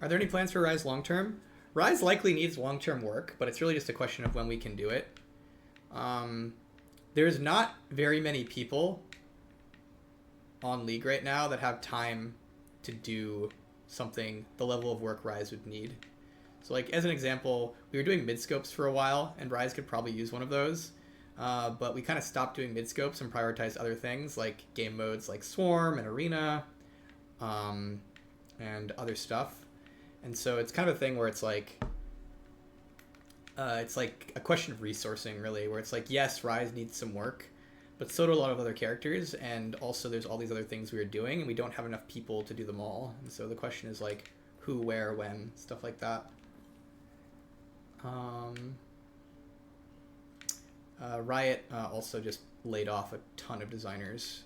Are there any plans for RYZE long term? RYZE likely needs long term work, but it's really just a question of when we can do it. There's not very many people on League right now that have time to do something the level of work RYZE would need. So like as an example, we were doing midscopes for a while, and RYZE could probably use one of those. But we kind of stopped doing midscopes and prioritized other things like game modes like Swarm and Arena, and other stuff. And so it's kind of a thing where it's like a question of resourcing, really, where it's like, yes, RYZE needs some work, but so do a lot of other characters, and also there's all these other things we are doing, and we don't have enough people to do them all. And so the question is like, who, where, when, stuff like that. Riot also just laid off a ton of designers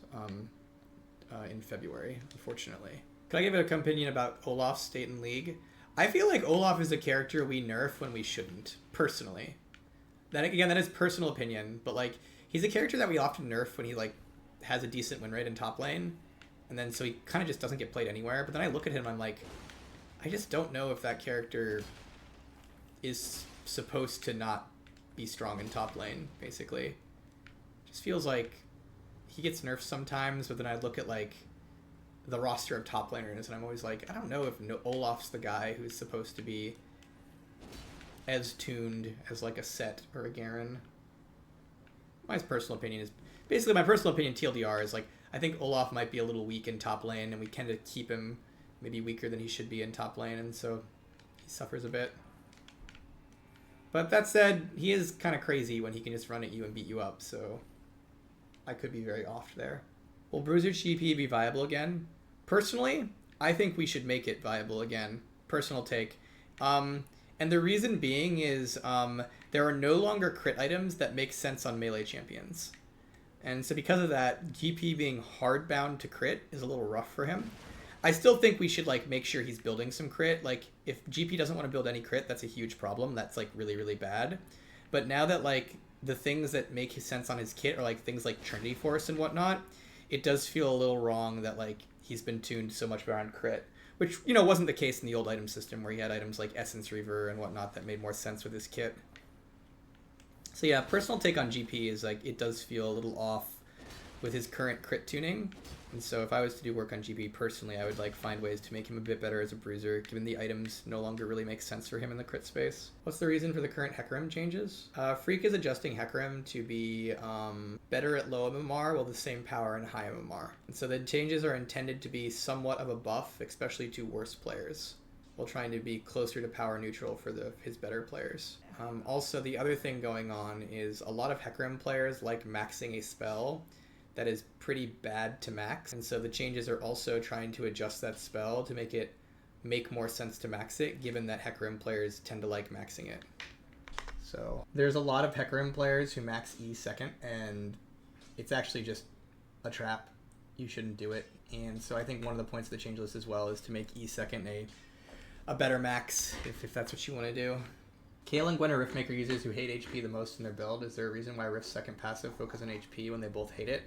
in February, unfortunately. Could I give a opinion about Olaf's state in League? I feel like Olaf is a character we nerf when we shouldn't, personally. That again, that is personal opinion, but like he's a character that we often nerf when he like has a decent win rate in top lane, and then so he kind of just doesn't get played anywhere. But then I look at him, I'm like, I just don't know if that character is supposed to not be strong in top lane, basically. Just feels like he gets nerfed sometimes, but then I look at like the roster of top laners, and I'm always like, I don't know if Olaf's the guy who's supposed to be as tuned as like a Set or a Garen. My personal opinion is basically TLDR is like, I think Olaf might be a little weak in top lane, and we tend to keep him maybe weaker than he should be in top lane, and so he suffers a bit. But that said, he is kind of crazy when he can just run at you and beat you up, so I could be very off there. Will Bruiser GP be viable again? Personally, I think we should make it viable again. Personal take. And the reason being is there are no longer crit items that make sense on melee champions. And so because of that, GP being hardbound to crit is a little rough for him. I still think we should like make sure he's building some crit. Like if GP doesn't want to build any crit, that's a huge problem. That's like really, really bad. But now that like the things that make sense on his kit are like things like Trinity Force and whatnot, it does feel a little wrong that like he's been tuned so much around crit, which, you know, wasn't the case in the old item system where he had items like Essence Reaver and whatnot that made more sense with his kit. So yeah, personal take on GP is like it does feel a little off with his current crit tuning. And so if I was to do work on GP personally, I would like find ways to make him a bit better as a bruiser, given the items no longer really make sense for him in the crit space. What's the reason for the current HECARIM changes? Phreak is adjusting HECARIM to be better at low MMR while the same power in high MMR. And so the changes are intended to be somewhat of a buff, especially to worse players, while trying to be closer to power neutral for his better players. Also, the other thing going on is a lot of HECARIM players like maxing a spell that is pretty bad to max, and so the changes are also trying to adjust that spell to make it make more sense to max it, given that HECARIM players tend to like maxing it. So there's a lot of HECARIM players who max E second, and it's actually just a trap. You shouldn't do it. And so I think one of the points of the change list as well is to make E second a better max, if that's what you want to do. KAYLE and GWEN are Riftmaker users who hate HP the most in their build. Is there a reason why Rift's second passive focus on HP when they both hate it?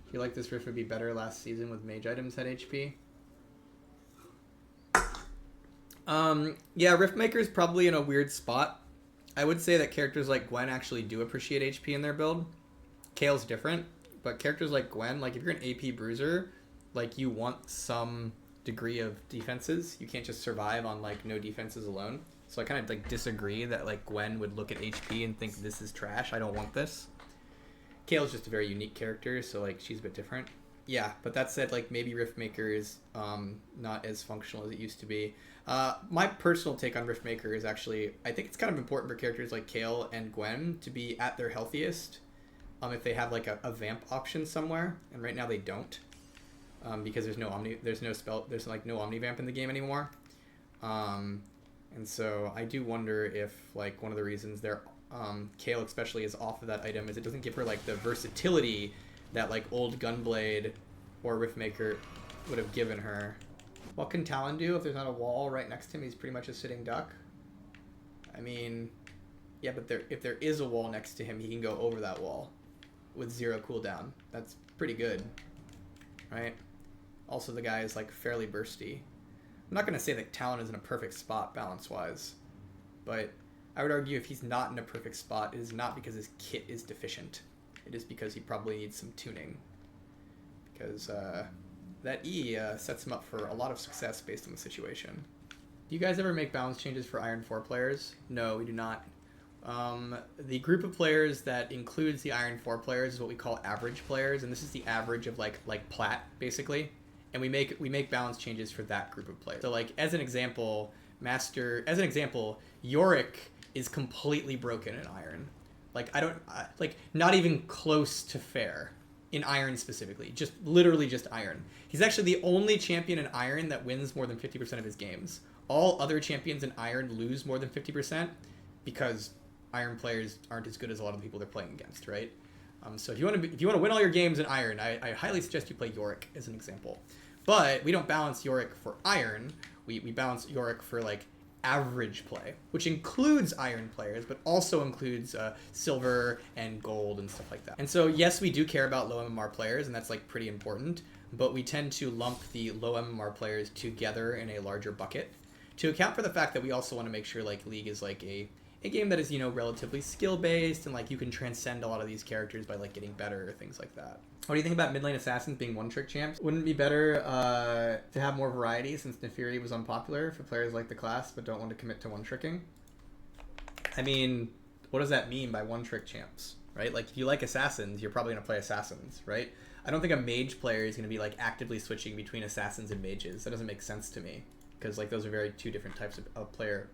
I feel like this Rift would be better last season with mage items at HP. Yeah, Riftmaker's probably in a weird spot. I would say that characters like GWEN actually do appreciate HP in their build. KAYLE's different, but characters like GWEN, like if you're an AP bruiser, like you want some degree of defenses. You can't just survive on like no defenses alone. So I kind of like disagree that like GWEN would look at HP and think this is trash. I don't want this. KAYLE's just a very unique character, so like she's a bit different. Yeah, but that said, like maybe Riftmaker is not as functional as it used to be. My personal take on Riftmaker is actually, I think it's kind of important for characters like KAYLE and GWEN to be at their healthiest if they have like a vamp option somewhere, and right now they don't, because there's no Omni Vamp in the game anymore. And so I do wonder if like one of the reasons they're KAYLE especially is off of that item is it doesn't give her like the versatility that like old Gunblade or Riftmaker would have given her. What can Talon do if there's not a wall right next to him? He's pretty much a sitting duck. I mean, yeah, but if there is a wall next to him, he can go over that wall with 0 cooldown. That's pretty good, right? Also, the guy is like fairly bursty. I'm not going to say that Talon is in a perfect spot balance-wise, but I would argue if he's not in a perfect spot, it is not because his kit is deficient. It is because he probably needs some tuning. Because that E sets him up for a lot of success based on the situation. Do you guys ever make balance changes for Iron 4 players? No, we do not. The group of players that includes the Iron 4 players is what we call average players, and this is the average of like Plat, basically. And we make balance changes for that group of players. So like as an example, Yorick is completely broken in Iron. Like like not even close to fair in Iron specifically. Just literally just Iron. He's actually the only champion in Iron that wins more than 50% of his games. All other champions in Iron lose more than 50% because Iron players aren't as good as a lot of the people they're playing against, right? So if you want to win all your games in Iron, I highly suggest you play Yorick as an example. But we don't balance Yorick for Iron. We balance Yorick for like average play, which includes Iron players, but also includes silver and gold and stuff like that. And so yes, we do care about low MMR players, and that's like pretty important. But we tend to lump the low MMR players together in a larger bucket to account for the fact that we also want to make sure like League is like a game that is, you know, relatively skill-based, and like you can transcend a lot of these characters by like getting better or things like that. What do you think about mid lane assassins being one-trick champs? Wouldn't it be better to have more variety since Naafiri was unpopular for players like the class but don't want to commit to one-tricking? I mean, what does that mean by one-trick champs, right? Like if you like assassins, you're probably going to play assassins, right? I don't think a mage player is going to be like actively switching between assassins and mages. That doesn't make sense to me because like those are two different types of player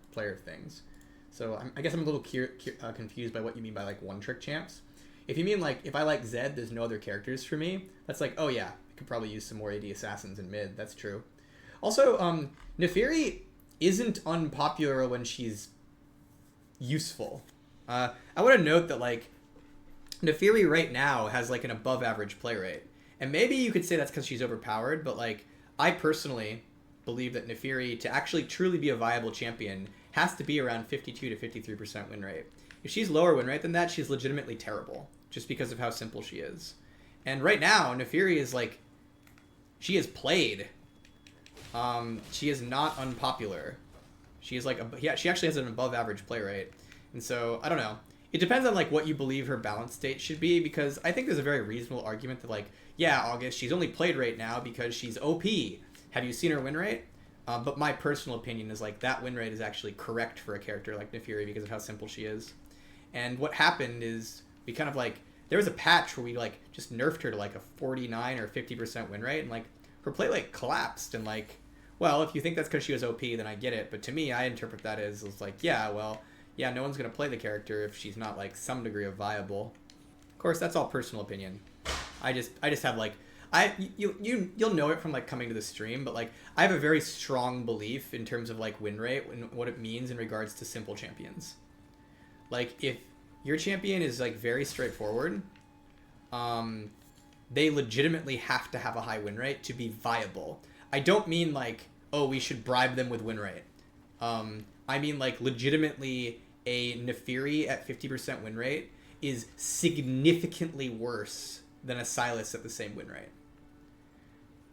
things. So I guess I'm a little confused by what you mean by like one-trick champs. If you mean like, if I like Zed, there's no other characters for me, that's like, oh yeah, I could probably use some more AD assassins in mid. That's true. Also, Naafiri isn't unpopular when she's useful. I want to note that like Naafiri right now has like an above average play rate. And maybe you could say that's because she's overpowered, but like I personally believe that Naafiri, to actually truly be a viable champion, has to be around 52 to 53% win rate. If she's lower win rate than that, she's legitimately terrible, just because of how simple she is. And right now, Naafiri is like, she is played. She is not unpopular. She is like, she actually has an above average play rate. And so, I don't know. It depends on like what you believe her balance state should be, because I think there's a very reasonable argument that like, yeah, August, she's only played right now because she's OP. Have you seen her win rate? But my personal opinion is like that win rate is actually correct for a character like Naafiri because of how simple she is. And what happened is we kind of like, there was a patch where we like just nerfed her to like a 49 or 50% win rate, and like her play like collapsed. And like, well, if you think that's because she was OP, then I get it. But to me, I interpret that as like, yeah, well, yeah, no one's going to play the character if she's not like some degree of viable. Of course, that's all personal opinion. I just have like, you'll know it from like coming to the stream, but like I have a very strong belief in terms of like win rate and what it means in regards to simple champions. Like if your champion is like very straightforward, they legitimately have to have a high win rate to be viable. I don't mean like, oh, we should bribe them with win rate. I mean like legitimately a Naafiri at 50% win rate is significantly worse than a Silas at the same win rate.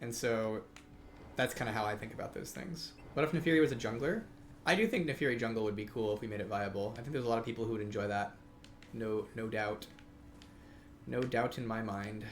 And so that's kind of how I think about those things. What if Naafiri was a jungler? I do think Naafiri jungle would be cool if we made it viable. I think there's a lot of people who would enjoy that. No doubt. No doubt in my mind.